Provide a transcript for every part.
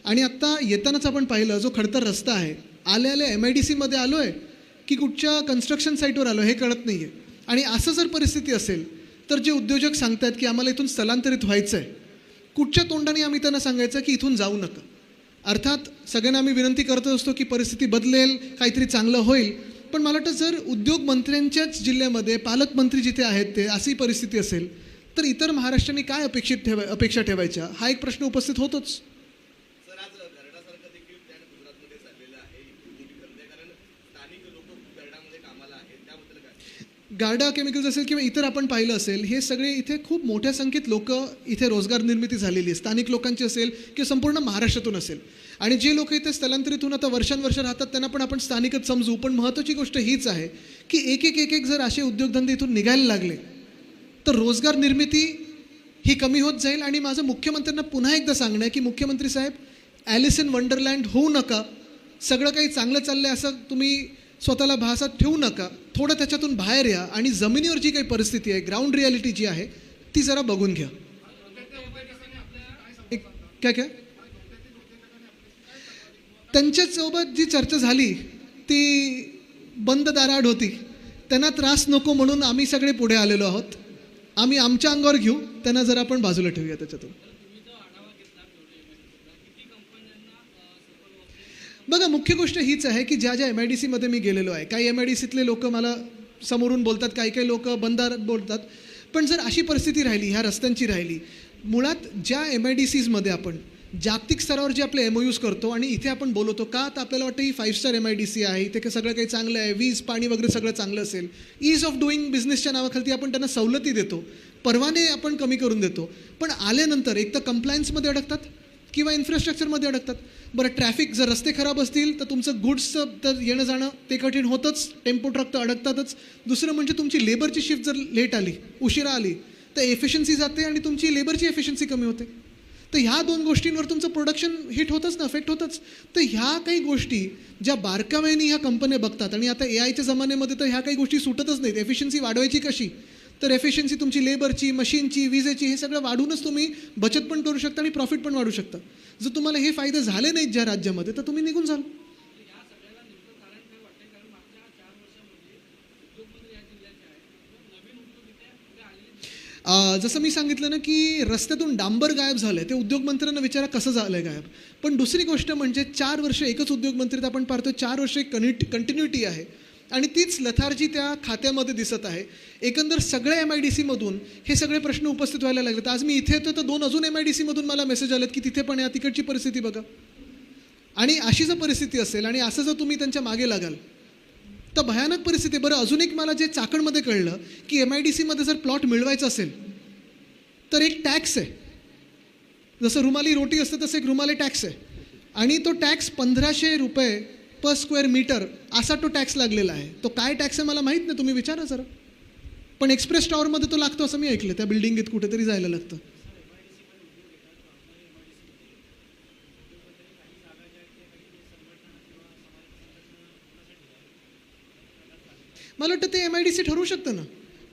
आणि आत्ता येतानाच आपण पाहिलं जो खडतर रस्ता आहे, आल्या MIDCमध्ये आलो आहे की कुठच्या कन्स्ट्रक्शन साईटवर आलो हे कळत नाही आहे. आणि असं जर परिस्थिती असेल तर जे उद्योजक सांगतात की आम्हाला इथून स्थलांतरित व्हायचं आहे, कुठच्या तोंडाने आम्ही त्यांना सांगायचं की इथून जाऊ नका. अर्थात सगळ्यांना आम्ही विनंती करत असतो की परिस्थिती बदलेल, काहीतरी चांगलं होईल, पण मला वाटतं जर उद्योगमंत्र्यांच्याच जिल्ह्यामध्ये पालकमंत्री जिथे आहेत ते अशी परिस्थिती असेल तर इतर महाराष्ट्रांनी काय अपेक्षा ठेवायच्या हा एक प्रश्न उपस्थित होतोच. गार्डा केमिकल्स असेल किंवा इतर आपण पाहिलं असेल, हे सगळे इथे खूप मोठ्या संख्येत लोक इथे रोजगार निर्मिती झालेली आहे. स्थानिक लोकांची असेल किंवा संपूर्ण महाराष्ट्रातून असेल. आणि जे लोक इथे स्थलांतरित होऊन आता वर्षानुवर्ष राहतात त्यांना पण आपण स्थानिकच समजू. पण महत्त्वाची गोष्ट हीच आहे की एक जर असे उद्योगधंदे इथून निघायला लागले तर रोजगार निर्मिती ही कमी होत जाईल. आणि माझं मुख्यमंत्र्यांना पुन्हा एकदा सांगणं आहे की मुख्यमंत्री साहेब, ॲलिस इन वंडरलँड होऊ नका. सगळं काही चांगलं चाललं आहे असं तुम्ही स्वतःला भासात ठेवू नका. थोडं त्याच्यातून बाहेर या आणि जमिनीवर जी काही परिस्थिती आहे, ग्राउंड रियालिटी जी आहे ती जरा बघून घ्या. काय त्यांच्यासोबत जी चर्चा झाली ती बंद दाराआड होती. त्यांना त्रास नको म्हणून आम्ही सगळे पुढे आलेलो आहोत. आम्ही आमच्या अंगावर घेऊ, त्यांना जरा आपण बाजूला ठेवूया त्याच्यातून. बघा, मुख्य गोष्ट हीच आहे की ज्या MIDCमध्ये मी गेलेलो आहे, काही MIDCतले लोक मला समोरून बोलतात, काही लोक बंदारात बोलतात. पण जर अशी परिस्थिती राहिली, ह्या रस्त्यांची राहिली, मुळात ज्या MIDCमध्ये आपण जागतिक स्तरावर जे आपले MOUs करतो आणि इथे आपण बोलवतो का, तर आपल्याला वाटतं ही 5 स्टार MIDC आहे, इथे सगळं काही चांगलं आहे, वीज पाणी वगैरे सगळं चांगलं असेल. ईज ऑफ डुईंग बिझनेसच्या नावाखाली आपण त्यांना सवलती देतो, परवाने आपण कमी करून देतो. पण आल्यानंतर एक तर कंप्लायन्समध्ये अडकतात किंवा इन्फ्रास्ट्रक्चरमध्ये अडकतात. बरं, ट्रॅफिक जर रस्ते खराब असतील तर तुमचं गुड्सचं तर येणं जाणं ते कठीण होतंच, टेम्पो ट्रक तर अडकतातच. दुसरं म्हणजे तुमची लेबरची शिफ्ट जर लेट आली, उशिरा आली, तर एफिशियन्सी जाते आणि तुमची लेबरची एफिशियन्सी कमी होते. तर ह्या 2 गोष्टींवर तुमचं प्रोडक्शन हिट होतंच ना, अफेक्ट होतंच. तर ह्या काही गोष्टी ज्या बारकाव्याने ह्या कंपन्या बघतात आणि आता AIच्या जमान्यामध्ये तर ह्या काही गोष्टी सुटतच नाहीत. एफिशियन्सी वाढवायची कशी, तर एफिशियन्सी तुमची लेबरची, मशीनची, विजेची हे सगळं वाढूनच तुम्ही बचत पण करू शकता आणि प्रॉफिट पण वाढू शकता. जर तुम्हाला हे फायदे झाले नाहीत ज्या राज्यामध्ये तर तुम्ही निघून जाल. जसं मी सांगितलं ना की रस्त्यातून डांबर गायब झालं आहे, ते उद्योगमंत्र्यांना विचारा कसं झालं आहे गायब. पण दुसरी गोष्ट म्हणजे 4 वर्ष एकच उद्योगमंत्री आपण पाहतो, 4 वर्ष एक कंटिन्युटी आहे आणि तीच लथार्जी त्या खात्यामध्ये दिसत आहे. एकंदर सगळ्या MIDCमधून हे सगळे प्रश्न उपस्थित व्हायला लागले. तर आज मी इथे येतो तर 2 अजून MIDCमधून मला मेसेज आलेत की तिथे पण या, तिकडची परिस्थिती बघा. आणि अशी जर परिस्थिती असेल आणि असं जर तुम्ही त्यांच्या मागे लागाल तर भयानक परिस्थिती. बरं, अजून एक मला जे चाकणमध्ये कळलं की MIDCमध्ये जर प्लॉट मिळवायचा असेल तर एक टॅक्स आहे. जसं रुमाली रोटी असतं तसं एक रुमाली टॅक्स आहे आणि तो टॅक्स 1500 रुपये पर स्क्वेअर मीटर असा तो टॅक्स लागलेला आहे. तो काय टॅक्स आहे मला माहीत नाही, तुम्ही विचारा जरा. पण एक्सप्रेस टॉवरमध्ये तो लागतो असं मी ऐकलं. त्या बिल्डिंगीत कुठेतरी जायला लागतं. मला वाटतं ते MIDC ठरवू शकतं ना.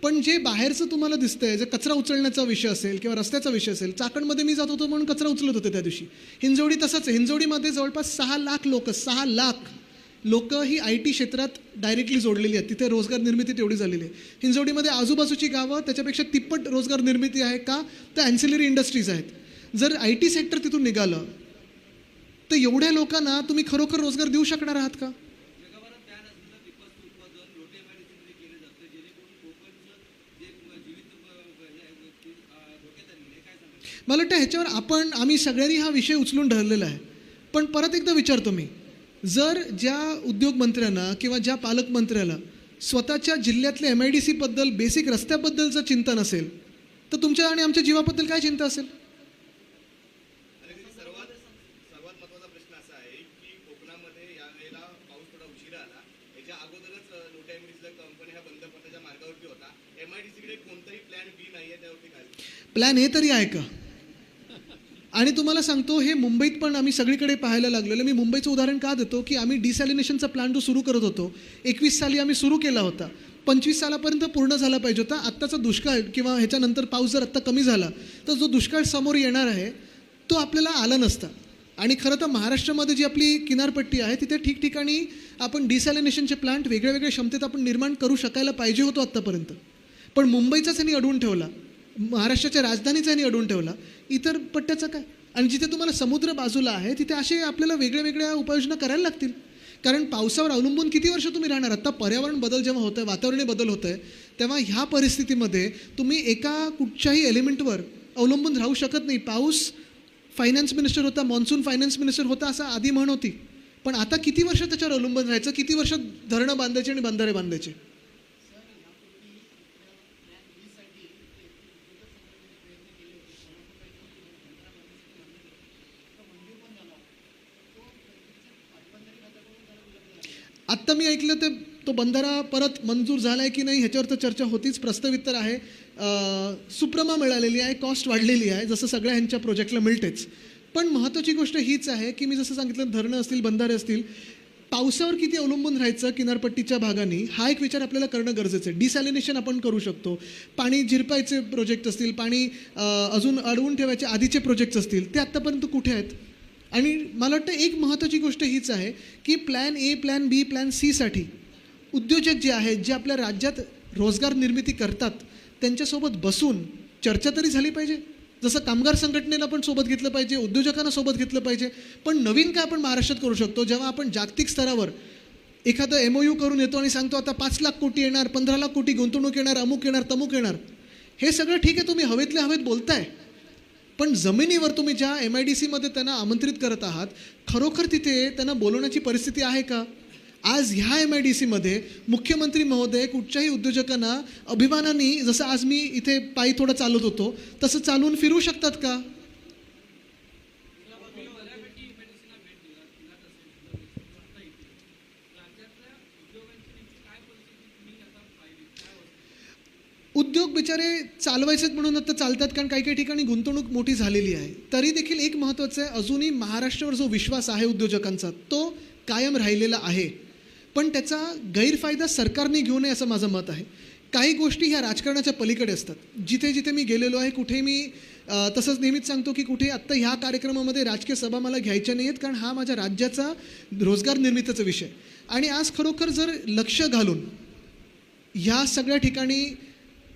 पण जे बाहेरचं तुम्हाला दिसतंय, जे कचरा उचलण्याचा विषय असेल किंवा रस्त्याचा विषय असेल, चाकणमध्ये मी जात होतो म्हणून कचरा उचलत होते त्या दिवशी. हिंजवडी तसंच आहे. हिंजवडीमध्ये जवळपास 6 लाख लोक ही IT क्षेत्रात डायरेक्टली जोडलेली आहेत. तिथे रोजगार निर्मिती तेवढी झालेली आहे. हिंजवडीमध्ये आजूबाजूची गावं त्याच्यापेक्षा तिप्पट रोजगार निर्मिती आहे. का, तर ॲन्सिलरी इंडस्ट्रीज आहेत. जर IT सेक्टर तिथून निघालं तर एवढ्या लोकांना तुम्ही खरोखर रोजगार देऊ शकणार आहात का? मला वाटतं ह्याच्यावर आम्ही सगळ्यांनी हा विषय उचलून धरलेला आहे. पण परत एकदा विचारतो मी, जर ज्या उद्योगमंत्र्यांना किंवा ज्या पालकमंत्र्याला स्वतःच्या जिल्ह्यातल्या MIDCबद्दल, बेसिक रस्त्याबद्दलचं चिंतन असेल तर तुमच्या आणि आमच्या जीवाबद्दल काय चिंता असेल? सर्वात महत्त्वाचा प्रश्न असा आहे की कोकणामध्ये यावेळेला पाऊस थोडा उशिरा आला. याच्या अगोदरच लोट्या MIDCच्या कंपन्या बंद पडण्याच्या मार्गावरती होता. MIDCकडे कोणताही प्लॅन B नाही आहे, त्यावरती काय प्लॅन A तरी आहे का? आणि तुम्हाला सांगतो, हे मुंबईत पण आम्ही सगळीकडे पाहायला लागलेलं. मी मुंबईचं उदाहरण का देतो की आम्ही डिसॅलिनेशनचा प्लॅन जो सुरू करत होतो 21 साली आम्ही सुरू केला होता. 25 सालापर्यंत पूर्ण झाला पाहिजे होता. आत्ताचा दुष्काळ किंवा ह्याच्यानंतर पाऊस जर आत्ता कमी झाला तर जो दुष्काळ समोर येणार आहे तो आपल्याला आला नसता. आणि खरं तर महाराष्ट्रामध्ये जी आपली किनारपट्टी आहे तिथे ठिकठिकाणी आपण डिसॅलिनेशनचे प्लांट वेगळ्या वेगळ्या क्षमतेत आपण निर्माण करू शकायला पाहिजे होतो आत्तापर्यंत. पण मुंबईचाच यांनी अडवून ठेवला, महाराष्ट्राच्या राजधानीचा यांनी अडवून ठेवला, इतर पट्ट्याचा काय? आणि जिथे तुम्हाला समुद्र बाजूला आहे तिथे असे आपल्याला वेगळ्या वेगळ्या उपाययोजना करायला लागतील. कारण पावसावर अवलंबून किती वर्ष तुम्ही राहणार? आत्ता पर्यावरण बदल जेव्हा होतं आहे, वातावरणीय बदल होतं आहे, तेव्हा ह्या परिस्थितीमध्ये तुम्ही एका कुठच्याही एलिमेंटवर अवलंबून राहू शकत नाही. पाऊस फायनान्स मिनिस्टर होता, मॉन्सून फायनान्स मिनिस्टर होता असं आधी म्हण होती, पण आता किती वर्ष त्याच्यावर अवलंबून राहायचं? किती वर्ष धरणं बांधायची आणि बंधारे बांधायचे? आत्ता मी ऐकलं ते तो बंधारा परत मंजूर झाला आहे की नाही ह्याच्यावर तर चर्चा होतीच. प्रस्तावित तर आहे, सुप्रमा मिळालेली आहे, कॉस्ट वाढलेली आहे, जसं सगळ्या ह्यांच्या प्रोजेक्टला मिळतेच. पण महत्त्वाची गोष्ट हीच आहे की मी जसं सांगितलं, धरणं असतील, बंधारे असतील, पावसावर किती अवलंबून राहायचं किनारपट्टीच्या भागांनी, हा एक विचार आपल्याला करणं गरजेचं आहे. डिसॅलिनेशन आपण करू शकतो, पाणी जिरपायचे प्रोजेक्ट असतील, पाणी अजून अडवून ठेवायचे आधीचे प्रोजेक्ट्स असतील, ते आत्तापर्यंत कुठे आहेत? आणि मला वाटतं एक महत्त्वाची गोष्ट हीच आहे की plan A, plan B, plan सीसाठी उद्योजक जे आहेत, जे आपल्या राज्यात रोजगार निर्मिती करतात, त्यांच्यासोबत बसून चर्चा तरी झाली पाहिजे. जसं कामगार संघटनेला पण सोबत घेतलं पाहिजे, उद्योजकांना सोबत घेतलं पाहिजे. पण नवीन काय आपण महाराष्ट्रात करू शकतो? जेव्हा आपण जागतिक स्तरावर एखादं MOU करून येतो आणि सांगतो आता 5 लाख कोटी येणार, 15 लाख कोटी गुंतवणूक येणार, अमुक येणार, तमुक येणार, हे सगळं ठीक आहे, तुम्ही हवेतल्या हवेत बोलताय. पण जमिनीवर तुम्ही ज्या MIDCमध्ये त्यांना आमंत्रित करत आहात, खरोखर तिथे त्यांना बोलवण्याची परिस्थिती आहे का? आज ह्या MIDCमध्ये मुख्यमंत्री महोदय कुठच्याही उद्योजकांना अभिमानाने, जसं आज मी इथे पायी थोडं चालत होतो तसं चालून फिरू शकतात का? उद्योग बिचारे चालवायचेच म्हणून आता चालतात, कारण काही काही ठिकाणी गुंतवणूक मोठी झालेली आहे. तरी देखील एक महत्त्वाचं आहे, अजूनही महाराष्ट्रावर जो विश्वास आहे उद्योजकांचा तो कायम राहिलेला आहे. पण त्याचा गैरफायदा सरकारने घेऊ नये असं माझं मत आहे. काही गोष्टी ह्या राजकारणाच्या पलीकडे असतात. जिथे जिथे मी गेलेलो आहे कुठे मी तसंच नेहमीच सांगतो की कुठे आत्ता ह्या कार्यक्रमामध्ये राजकीय सभा मला घ्यायच्या नाही आहेत, कारण हा माझ्या राज्याचा रोजगार निर्मितीचा विषय. आणि आज खरोखर जर लक्ष घालून ह्या सगळ्या ठिकाणी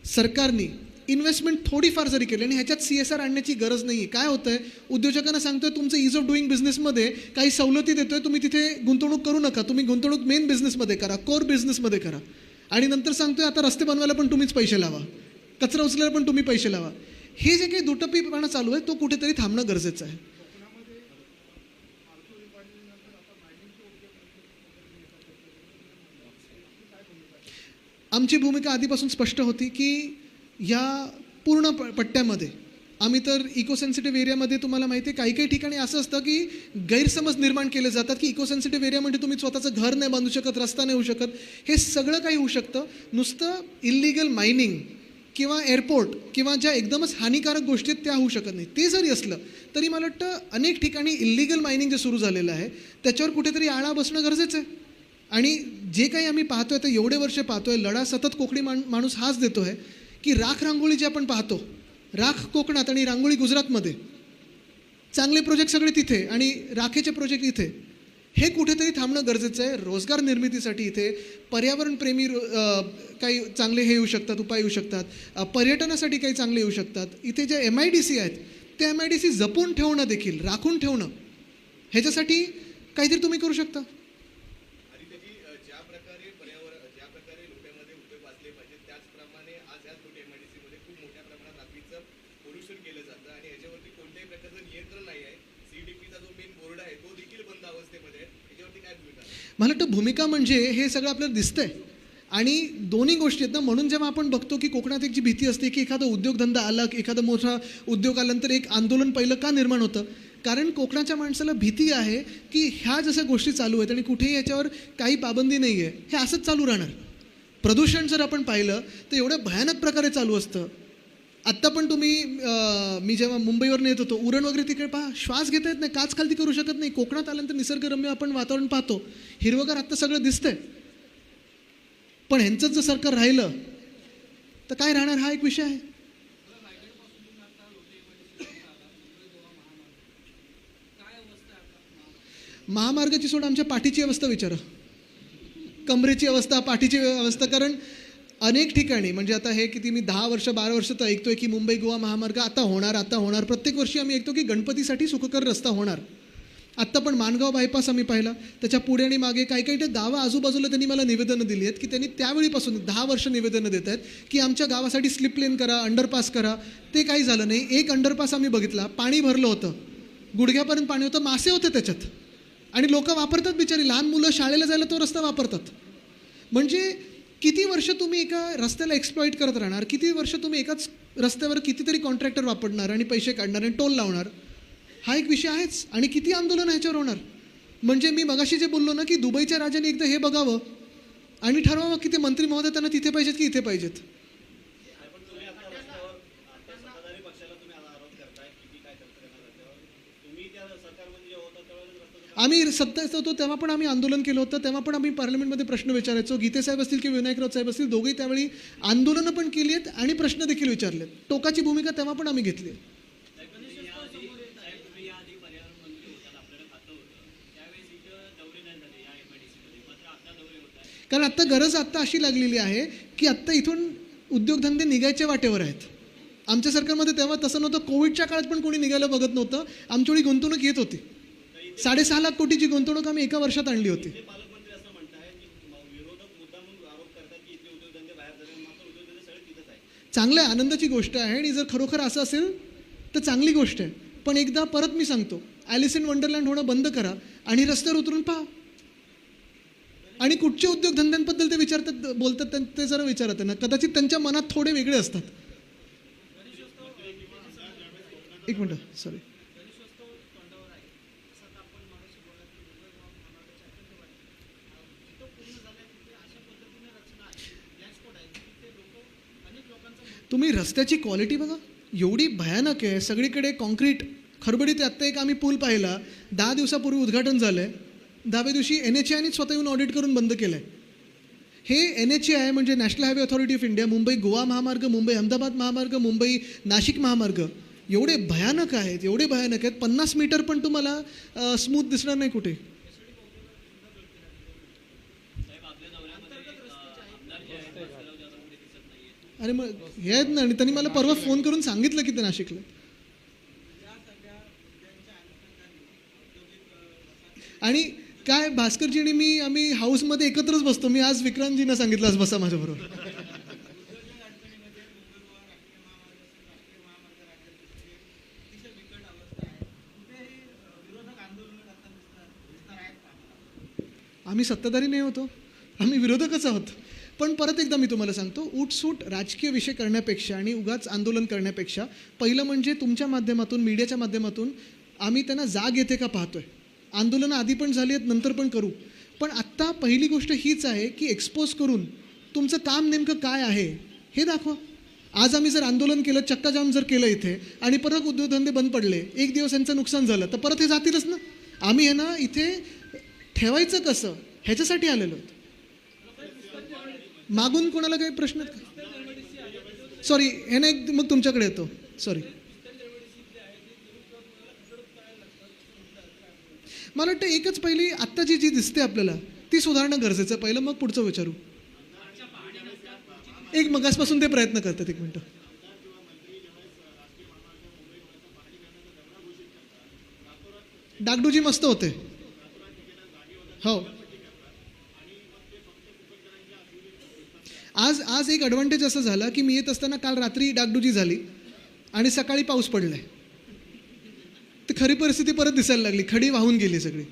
सरकारने इन्व्हेस्टमेंट थोडीफार जरी केली, आणि ह्याच्यात CSR आणण्याची गरज नाही आहे. काय होतं आहे, उद्योजकांना सांगतोय तुमचं ईज ऑफ डुईंग बिझनेसमध्ये काही सवलती देतोय, तुम्ही तिथे गुंतवणूक करू नका, तुम्ही गुंतवणूक मेन बिझनेसमध्ये करा, कोर बिझनेसमध्ये करा. आणि नंतर सांगतोय आता रस्ते बनवायला पण तुम्हीच पैसे लावा, कचरा उचलायला पण तुम्ही पैसे लावा. हे जे काही दुटप्पीपणा चालू आहे तो कुठेतरी थांबणं गरजेचं आहे. आमची भूमिका आधीपासून स्पष्ट होती की या पूर्ण पट्ट्यामध्ये आम्ही तर इको सेन्सिटिव्ह एरियामध्ये, तुम्हाला माहिती आहे काही काही ठिकाणी असं असतं की गैरसमज निर्माण केले जातात की इको सेन्सिटिव्ह एरिया म्हणजे तुम्ही स्वतःचं घर नाही बांधू शकत, रस्ता नाही होऊ शकत. हे सगळं काही होऊ शकतं. नुसतं इल्लिगल मायनिंग किंवा एअरपोर्ट किंवा ज्या एकदमच हानिकारक गोष्टी आहेत त्या होऊ शकत नाही. ते जरी असलं तरी मला वाटतं अनेक ठिकाणी इल्लिगल मायनिंग जे सुरू झालेलं आहे त्याच्यावर कुठेतरी आळा बसणं गरजेचं आहे. आणि जे काही आम्ही पाहतोय तर एवढे वर्ष पाहतोय, लढा सतत कोकणी माणूस हाच देतो आहे की राख रांगोळी जे आपण पाहतो, राख कोकणात आणि रांगोळी गुजरातमध्ये, चांगले प्रोजेक्ट सगळे तिथे आणि राखेचे प्रोजेक्ट इथे, हे कुठेतरी थांबणं गरजेचं आहे. रोजगार निर्मितीसाठी इथे पर्यावरणप्रेमी काही चांगले हे येऊ शकतात, उपाय येऊ शकतात, पर्यटनासाठी काही चांगले येऊ शकतात. इथे जे MIDC आहेत ते MIDC जपून ठेवणं देखील, राखून ठेवणं, ह्याच्यासाठी काहीतरी तुम्ही करू शकता. मला वाटतं भूमिका म्हणजे हे सगळं आपल्याला दिसतंय आणि दोन्ही गोष्टी आहेत ना. म्हणून जेव्हा आपण बघतो की कोकणात एक जी भीती असते की एखादा उद्योगधंदा आला, एखादा मोठा उद्योग आल्यानंतर एक आंदोलन पहिलं का निर्माण होतं, कारण कोकणाच्या माणसाला भीती आहे की ह्या जशा गोष्टी चालू आहेत आणि कुठेही याच्यावर काही पाबंदी नाही आहे, हे असंच चालू राहणार. प्रदूषण जर आपण पाहिलं तर एवढ्या भयानक प्रकारे चालू असतं. आत्ता पण तुम्ही मी जेव्हा मुंबईवर येत होतो, उरण वगैरे तिकडे पहा, श्वास घेता येत नाही, काच खालती करू शकत नाही. कोकणात आल्यानंतर निसर्गरम्य आपण वातावरण पाहतो, हिरवगार आत्ता सगळं दिसतंय. पण ह्यांचंच जर सरकार राहिलं तर काय राहणार, हा एक विषय आहे. महामार्गाची सोड, आमच्या पाठीची अवस्था विचारा, कमरेची अवस्था, पाठीची अवस्था. कारण अनेक ठिकाणी म्हणजे आता हे किती मी 10 वर्ष 12 वर्ष तर ऐकतोय की मुंबई गोवा महामार्ग आता होणार. प्रत्येक वर्षी आम्ही ऐकतो की गणपतीसाठी सुखकर रस्ता होणार. आत्ता पण माणगाव बायपास आम्ही पाहिला, त्याच्या पुढे आणि मागे काही काही गावं आजूबाजूला त्यांनी मला निवेदनं दिली आहेत की त्यांनी त्यावेळीपासून 10 वर्ष निवेदनं देत आहेत की आमच्या गावासाठी स्लिप लेन करा, अंडरपास करा. ते काही झालं नाही. एक अंडरपास आम्ही बघितला, पाणी भरलं होतं, गुडघ्यापर्यंत पाणी होतं, मासे होते त्याच्यात, आणि लोक वापरतात बिचारी, लहान मुलं शाळेला जायला तो रस्ता वापरतात. म्हणजे किती वर्ष तुम्ही एका रस्त्याला एक्सप्लॉईट करत राहणार, किती वर्ष तुम्ही एकाच रस्त्यावर कितीतरी कॉन्ट्रॅक्टर वापरणार आणि पैसे काढणार आणि टोल लावणार. हा एक विषय आहेच. आणि किती आंदोलन ह्याच्यावर होणार. म्हणजे मी मगाशी जे बोललो ना की दुबईच्या राजाने एकदा हे बघावं आणि ठरवावं की ते मंत्री महोदय त्यांना तिथे पाहिजेत की इथे पाहिजेत. आम्ही सत्तेत होतो तेव्हा पण आम्ही आंदोलन केलं होतं, तेव्हा पण आम्ही पार्लमेंटमध्ये प्रश्न विचारायचो. गीते साहेब असतील की विनायक राऊत साहेब असतील, दोघेही त्यावेळी आंदोलनं पण केली आहेत आणि प्रश्न देखील विचारलेत. टोकाची भूमिका तेव्हा पण आम्ही घेतली. कारण आत्ता गरज आत्ता अशी लागलेली आहे की आत्ता इथून उद्योगधंदे निघायच्या वाटेवर आहेत. आमच्या सरकारमध्ये तेव्हा तसं नव्हतं. कोविडच्या काळात पण कोणी निघायला बघत नव्हतं. आमच्याकडे गुंतवणूक येत होती. 6.5 लाख कोटीची गुंतवणूक आम्ही एका वर्षात आणली होती. चांगलं आहे, आनंदाची गोष्ट आहे. आणि जर खरोखर असं असेल तर चांगली गोष्ट आहे. पण एकदा परत मी सांगतो, ॲलिस इन वंडरलँड होणं बंद करा आणि रस्त्यावर उतरून पहा. आणि कुठचे उद्योगधंद्यांबद्दल ते विचारतात, बोलतात ते जरा विचारा त्यांना. कदाचित त्यांच्या मनात थोडे वेगळे असतात. एक मिनटं, सॉरी. तुम्ही रस्त्याची क्वालिटी बघा, एवढी भयानक आहे. सगळीकडे कॉन्क्रीट खरबडीत. आत्ता एक आम्ही पूल पाहिला, 10 दिवसापूर्वी उद्घाटन झालं आहे. 10व्या दिवशी NHAIने स्वतः येऊन ऑडिट करून बंद केलं आहे. हे NHAI म्हणजे national highway authority of India, Mumbai Goa महामार्ग, मुंबई अहमदाबाद महामार्ग, मुंबई नाशिक महामार्ग एवढे भयानक आहेत, एवढे भयानक आहेत. 50 मीटर पण तुम्हाला स्मूथ दिसणार नाही कुठे. अरे मग हे आहेत ना. आणि त्यांनी मला परवा फोन करून सांगितलं की ते नाशिकला. आणि काय भास्करजी आणि आम्ही हाऊसमध्ये एकत्रच बसतो. मी आज विक्रांतजींना सांगितलं आज बसा माझ्याबरोबर. आम्ही सत्ताधारी नाही होतो, आम्ही विरोधकच आहोत. पण परत एकदा मी तुम्हाला सांगतो, उठसूट राजकीय विषय करण्यापेक्षा आणि उगाच आंदोलन करण्यापेक्षा पहिलं म्हणजे तुमच्या माध्यमातून, मीडियाच्या माध्यमातून आम्ही त्यांना जाग येते का पाहतोय. आंदोलनं आधी पण झाली आहेत, नंतर पण करू. पण आत्ता पहिली गोष्ट हीच आहे की एक्सपोज करून तुमचं काम नेमकं काय आहे हे दाखवा. आज आम्ही जर आंदोलन केलं, चक्काजाम जर केलं इथे आणि परत उद्योगधंदे बंद पडले, एक दिवस यांचं नुकसान झालं, तर परत हे जातीलच ना. आम्ही हे ना इथे ठेवायचं कसं ह्याच्यासाठी आलेलो आहोत. मागून कोणाला काही प्रश्न? सॉरी, हे ना एक मग तुमच्याकडे येतो. सॉरी, मला वाटतं एकच पहिली आत्ताची जी दिसते आपल्याला ती सुधारणं गरजेचं आहे पहिलं, मग पुढचं विचारू. एक मगासपासून ते प्रयत्न करतात. एक मिनटं. डागडुजी मस्त होते. हो, आज एक ॲडव्हान्टेज असं झाला की मी येत असताना काल रात्री डागडुजी झाली आणि सकाळी पाऊस पडलाय. तर खरी परिस्थिती परत दिसायला लागली, खडी वाहून गेली सगळी.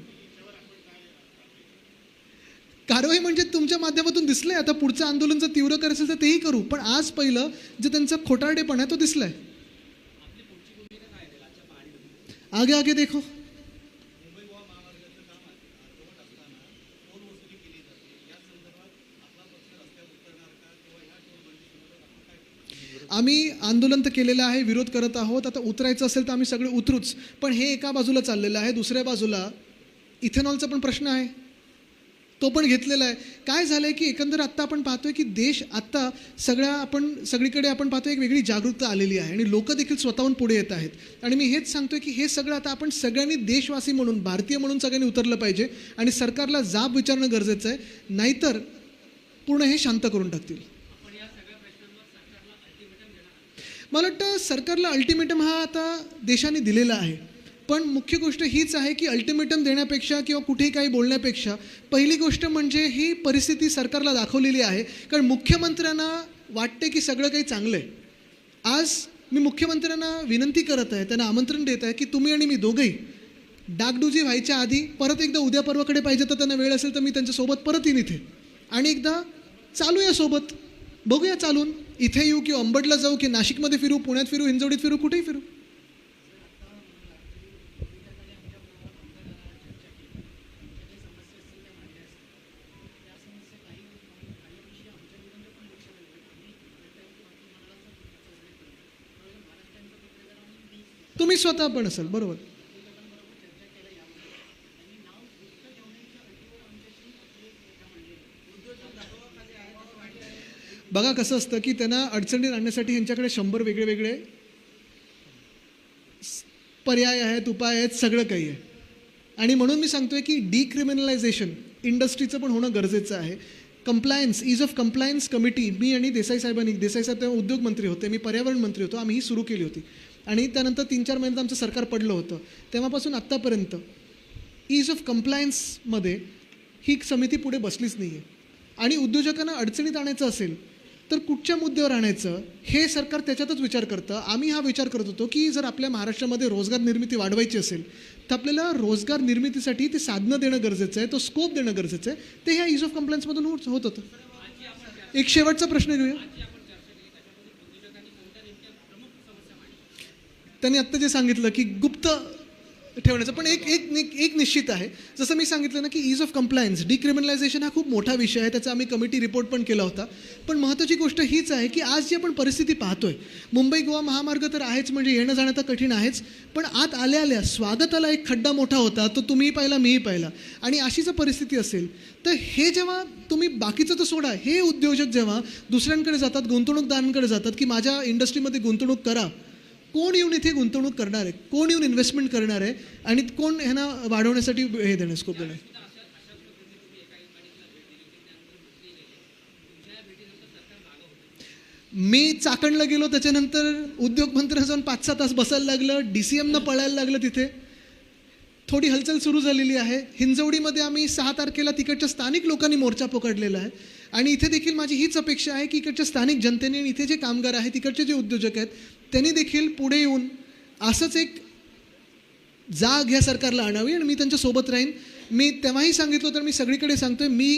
कारवाई म्हणजे तुमच्या माध्यमातून दिसलंय. आता पुढचं आंदोलन जर तीव्र करायचं तर तेही करू. पण आज पहिलं जे त्यांचा खोटारडेपणा आहे तो दिसलाय. आगे आगे देखो. आम्ही आंदोलन तर केलेलं आहे, विरोध करत आहोत. आता उतरायचं असेल तर आम्ही सगळे उतरूच. पण हे एका बाजूला चाललेलं आहे, दुसऱ्या बाजूला इथेनॉलचा पण प्रश्न आहे. तो पण घेतलेला आहे. काय झालं आहे की एकंदर आत्ता आपण पाहतोय की देश आत्ता सगळीकडे आपण पाहतोय एक वेगळी जागरूकता आलेली आहे आणि लोक देखील स्वतःहून पुढे येत आहेत. आणि मी हेच सांगतोय की हे सगळं आता आपण सगळ्यांनी देशवासी म्हणून, भारतीय म्हणून सगळ्यांनी उतरलं पाहिजे आणि सरकारला जाब विचारणं गरजेचं आहे, नाहीतर पूर्ण हे शांत करून टाकतील. मला वाटतं सरकारला अल्टिमेटम हा आता देशाने दिलेला आहे, पण मुख्य गोष्ट हीच आहे की अल्टिमेटम देण्यापेक्षा किंवा कुठेही काही बोलण्यापेक्षा पहिली गोष्ट म्हणजे ही परिस्थिती सरकारला दाखवलेली आहे. कारण मुख्यमंत्र्यांना वाटते की सगळं काही चांगलं आहे. आज मी मुख्यमंत्र्यांना विनंती करत आहे, त्यांना आमंत्रण देत आहे की तुम्ही आणि मी दोघंही डागडुजी व्हायच्या आधी परत एकदा उद्या परवाकडे पाहिजे तर त्यांना वेळ असेल तर मी त्यांच्यासोबत परत येईन इथे आणि एकदा चालूया सोबत, बघूया चालून, इथे येऊ की अंबडला जाऊ की नाशिकमध्ये फिरू, पुण्यात फिरू, हिंजवडीत फिरू, कुठेही फिरू. तुम्ही स्वतः पण असाल, बरोबर. बघा कसं असतं की त्यांना अडचणीत आणण्यासाठी यांच्याकडे 100 वेगळे पर्याय आहेत, उपाय आहेत, सगळं काही आहे. आणि म्हणून मी सांगतोय की डिक्रिमिनलायझेशन इंडस्ट्रीचं पण होणं गरजेचं आहे. Compliance, ease of compliance committee मी आणि देसाई साहेब तेव्हा उद्योग मंत्री होते, मी पर्यावरण मंत्री होतो, आम्ही ही सुरू केली होती आणि त्यानंतर 3-4 महिन्यात आमचं सरकार पडलं होतं. तेव्हापासून आत्तापर्यंत ईज ऑफ कंप्लायन्समध्ये ही समिती पुढे बसलीच नाही आहे. आणि उद्योजकांना अडचणीत आणायचं असेल तर कुठच्या मुद्द्यावर आणायचं हे सरकार त्याच्यातच विचार करतं. आम्ही हा विचार करत होतो की जर आपल्या महाराष्ट्रामध्ये रोजगार निर्मिती वाढवायची असेल तर आपल्याला रोजगार निर्मितीसाठी ते साधनं देणं गरजेचं आहे, तो स्कोप देणं गरजेचं आहे. ते ह्या ईज ऑफ कंप्लायन्समधून होत होतं. एक शेवटचा प्रश्न घेऊया. त्यांनी आत्ता जे सांगितलं की गुप्त ठेवण्याचं, पण एक निश्चित आहे, जसं मी सांगितलं ना की ईज ऑफ कंप्लायन्स, डिक्रिमिनलायझेशन हा खूप मोठा विषय आहे, त्याचा आम्ही कमिटी रिपोर्ट पण केला होता. पण महत्त्वाची गोष्ट हीच आहे की आज जी आपण परिस्थिती पाहतोय, मुंबई गोवा महामार्ग तर आहेच, म्हणजे येणं जाणं तर कठीण आहेच, पण आत आल्या स्वागताला एक खड्डा मोठा होता, तो तुम्हीही पाहिला, मीही पाहिला. आणि अशी जर परिस्थिती असेल तर हे जेव्हा तुम्ही बाकीचं तर सोडा, हे उद्योजक जेव्हा दुसऱ्यांकडे जातात, गुंतवणूकदारांकडे जातात की माझ्या इंडस्ट्रीमध्ये गुंतवणूक करा, कोण येऊन इथे गुंतवणूक करणार आहे, कोण येऊन इन्व्हेस्टमेंट करणार आहे आणि कोण ह्यांना वाढवण्यासाठी हे देणं, स्कोप देणं. मी चाकणला गेलो, त्याच्यानंतर उद्योग मंत्र्या जाऊन 5-6 तास बसायला लागलं, DCMनं पळायला लागलं, तिथे थोडी हलचल सुरू झालेली आहे. हिंजवडीमध्ये आम्ही 6 तारखेला तिकडच्या स्थानिक लोकांनी मोर्चा पकडलेला आहे आणि इथे देखील माझी हीच अपेक्षा आहे की इकडच्या स्थानिक जनतेने आणि इथे जे कामगार आहेत, तिकडचे जे उद्योजक आहेत, त्यांनी देखील पुढे येऊन असंच एक जाग ह्या सरकारला आणावी आणि मी त्यांच्यासोबत राहीन. मी तेव्हाही सांगितलं तर मी सगळीकडे सांगतोय, मी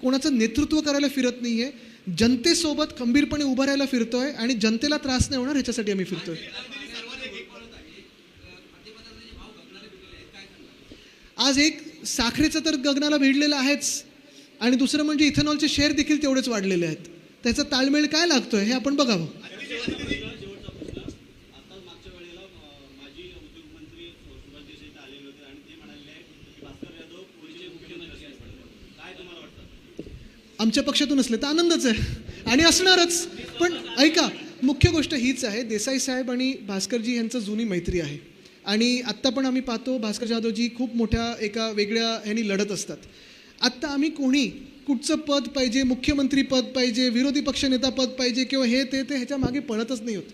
कोणाचं नेतृत्व करायला फिरत नाही आहे, जनतेसोबत खंबीरपणे उभं राहायला फिरतोय आणि जनतेला त्रास नाही होणार ह्याच्यासाठी आम्ही फिरतोय. आज एक साखरेचं तर गगनाला भिडलेलं आहेच आणि दुसरं म्हणजे इथेनॉलचे शेअर देखील तेवढेच वाढलेले आहेत. त्याचा ताळमेळ काय लागतोय हे आपण बघावं. आमच्या पक्षातून असले तर आनंदच आहे आणि असणारच. पण ऐका, मुख्य गोष्ट हीच आहे, देसाई साहेब आणि भास्करजी यांचं जुनी मैत्री आहे आणि आत्ता पण आम्ही पाहतो भास्कर जाधवजी खूप मोठ्या एका वेगळ्या ह्यांनी लढत असतात. आत्ता आम्ही कोणी कुठचं पद पाहिजे, मुख्यमंत्री पद पाहिजे, विरोधी पक्षनेता पद पाहिजे किंवा हे ते ह्याच्या मागे पळतच नाही होत.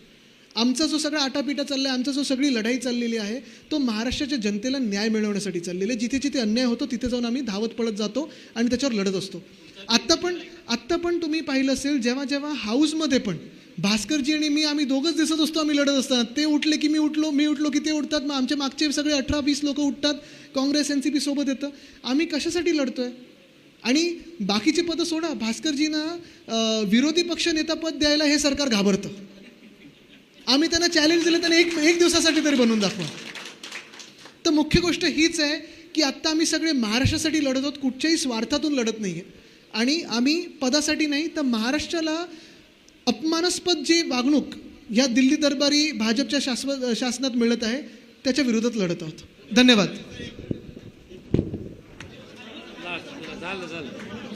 आमचा जो सगळा आटापिटा चालला आहे, आमचा जो सगळी लढाई चाललेली आहे, तो महाराष्ट्राच्या जनतेला न्याय मिळवण्यासाठी चाललेला आहे. जिथे जिथे अन्याय होतो तिथे जाऊन आम्ही धावत पळत जातो आणि त्याच्यावर लढत असतो. आत्ता पण तुम्ही पाहिलं असेल, जेव्हा हाऊसमध्ये पण भास्करजी आणि मी आम्ही दोघंच दिसत असतो, आम्ही लढत असताना. ते उठले की मी उठलो की ते उठतात, मग आमच्या मागचे सगळे 18-20 लोक उठतात, काँग्रेस NCP सोबत येतं. आम्ही कशासाठी लढतोय? आणि बाकीची पदं सोडा, भास्करजींना विरोधी पक्ष नेता पद द्यायला हे सरकार घाबरतं. आम्ही त्यांना चॅलेंज दिलं, त्यांना एक दिवसासाठी तरी बनवून दाखवा. तर मुख्य गोष्ट हीच आहे की आत्ता आम्ही सगळे महाराष्ट्रासाठी लढत आहोत, कुठच्याही स्वार्थातून लढत नाही आहे. आणि आम्ही पदासाठी नाही तर महाराष्ट्राला अपमानास्पद जी वागणूक या दिल्ली दरबारी भाजपच्या शासनात मिळत आहे त्याच्या विरोधात लढत आहोत. धन्यवाद. झालं झालं